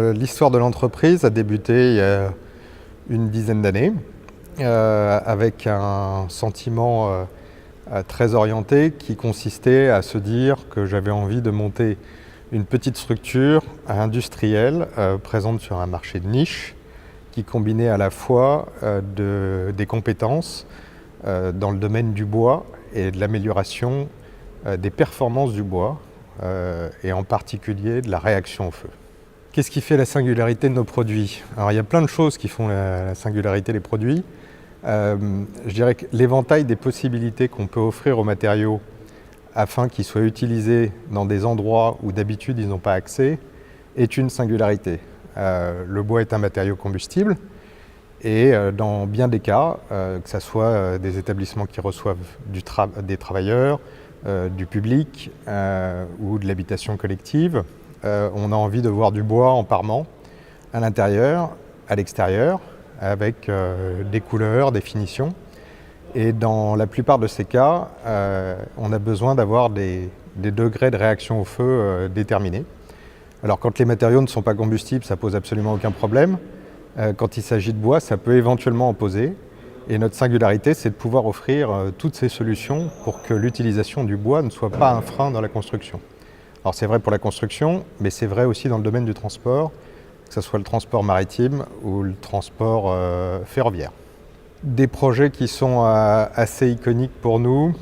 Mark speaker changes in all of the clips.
Speaker 1: L'histoire de l'entreprise a débuté il y a une dizaine d'années avec un sentiment très orienté qui consistait à se dire que j'avais envie de monter une petite structure industrielle présente sur un marché de niche qui combinait à la fois des compétences dans le domaine du bois et de l'amélioration des performances du bois et en particulier de la réaction au feu. Qu'est-ce qui fait la singularité de nos produits? Alors il y a plein de choses qui font la singularité des produits. Je dirais que l'éventail des possibilités qu'on peut offrir aux matériaux afin qu'ils soient utilisés dans des endroits où d'habitude ils n'ont pas accès est une singularité. Le bois est un matériau combustible et dans bien des cas, que ce soit des établissements qui reçoivent des travailleurs, du public ou de l'habitation collective, on a envie de voir du bois en parement à l'intérieur, à l'extérieur, avec des couleurs, des finitions. Et dans la plupart de ces cas, on a besoin d'avoir des degrés de réaction au feu déterminés. Alors quand les matériaux ne sont pas combustibles, ça pose absolument aucun problème. Quand il s'agit de bois, ça peut éventuellement en poser. Et notre singularité, c'est de pouvoir offrir toutes ces solutions pour que l'utilisation du bois ne soit pas un frein dans la construction. Alors c'est vrai pour la construction, mais c'est vrai aussi dans le domaine du transport, que ce soit le transport maritime ou le transport ferroviaire. Des projets qui sont assez iconiques pour nous,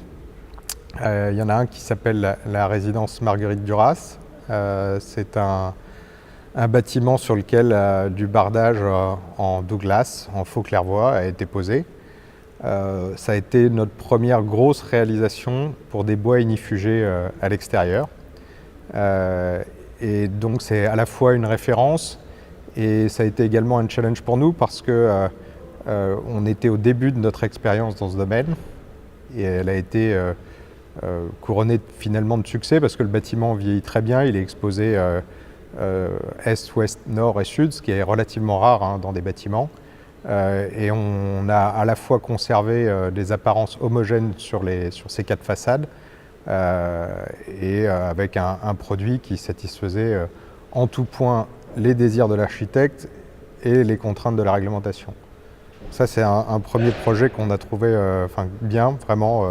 Speaker 1: il y en a un qui s'appelle la résidence Marguerite Duras. C'est un bâtiment sur lequel du bardage en Douglas, en faux clairvoie, a été posé. Ça a été notre première grosse réalisation pour des bois ignifugés à l'extérieur. Et donc c'est à la fois une référence et ça a été également un challenge pour nous parce que on était au début de notre expérience dans ce domaine et elle a été couronnée finalement de succès parce que le bâtiment vieillit très bien, il est exposé est, ouest, nord et sud, ce qui est relativement rare dans des bâtiments. Et on a à la fois conservé des apparences homogènes sur ces quatre façades et avec un produit qui satisfaisait en tout point les désirs de l'architecte et les contraintes de la réglementation. Ça, c'est un premier projet qu'on a trouvé bien, vraiment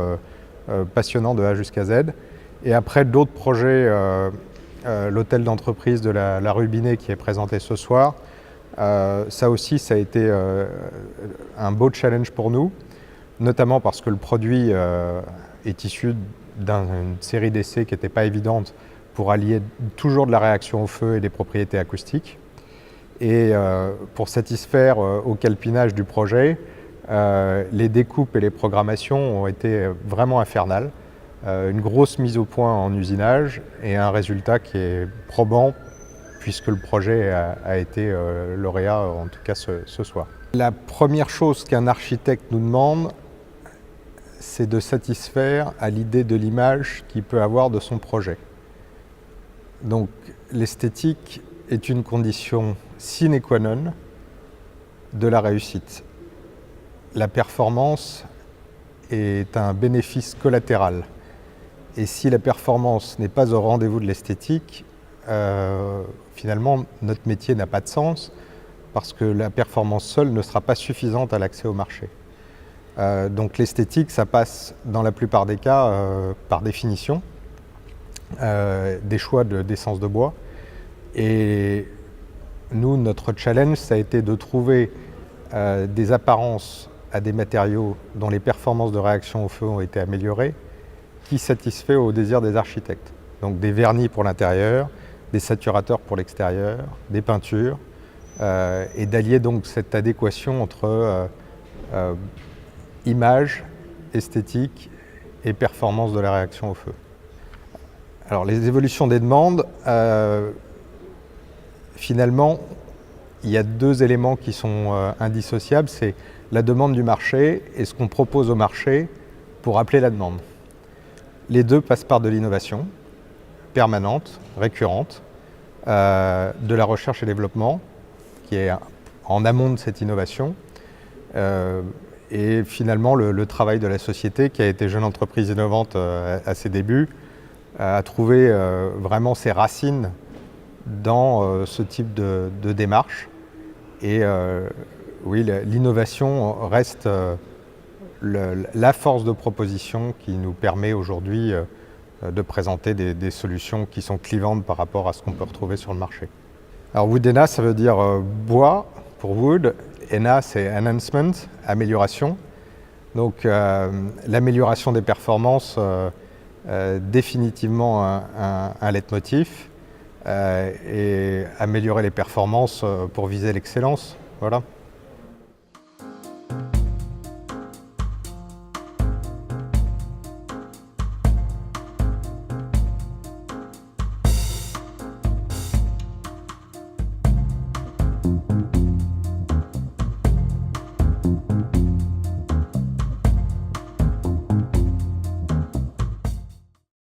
Speaker 1: passionnant de A jusqu'à Z. Et après, d'autres projets, l'hôtel d'entreprise de la rue Binet qui est présenté ce soir, ça aussi, ça a été un beau challenge pour nous, notamment parce que le produit est issu d'une série d'essais qui n'était pas évidente pour allier toujours de la réaction au feu et des propriétés acoustiques. Et pour satisfaire au calpinage du projet, les découpes et les programmations ont été vraiment infernales. Une grosse mise au point en usinage et un résultat qui est probant puisque le projet a été lauréat en tout cas ce soir. La première chose qu'un architecte nous demande, c'est de satisfaire à l'idée de l'image qu'il peut avoir de son projet. Donc l'esthétique est une condition sine qua non de la réussite. La performance est un bénéfice collatéral. Et si la performance n'est pas au rendez-vous de l'esthétique, finalement notre métier n'a pas de sens parce que la performance seule ne sera pas suffisante à l'accès au marché. Donc l'esthétique, ça passe dans la plupart des cas par définition, des choix d'essence de bois. Et nous, notre challenge, ça a été de trouver des apparences à des matériaux dont les performances de réaction au feu ont été améliorées, qui satisfait aux désirs des architectes. Donc des vernis pour l'intérieur, des saturateurs pour l'extérieur, des peintures, et d'allier donc cette adéquation entre image, esthétique et performance de la réaction au feu. Alors les évolutions des demandes, finalement, il y a deux éléments qui sont indissociables, c'est la demande du marché et ce qu'on propose au marché pour appeler la demande. Les deux passent par de l'innovation permanente, récurrente, de la recherche et développement, qui est en amont de cette innovation, et finalement le travail de la société qui a été jeune entreprise innovante à ses débuts, a trouvé vraiment ses racines dans ce type de démarche. Et oui, l'innovation reste la force de proposition qui nous permet aujourd'hui de présenter des solutions qui sont clivantes par rapport à ce qu'on peut retrouver sur le marché. Alors Woodena, ça veut dire bois pour wood, ENA c'est enhancement, amélioration. Donc l'amélioration des performances, définitivement un leitmotiv, et améliorer les performances pour viser l'excellence. Voilà.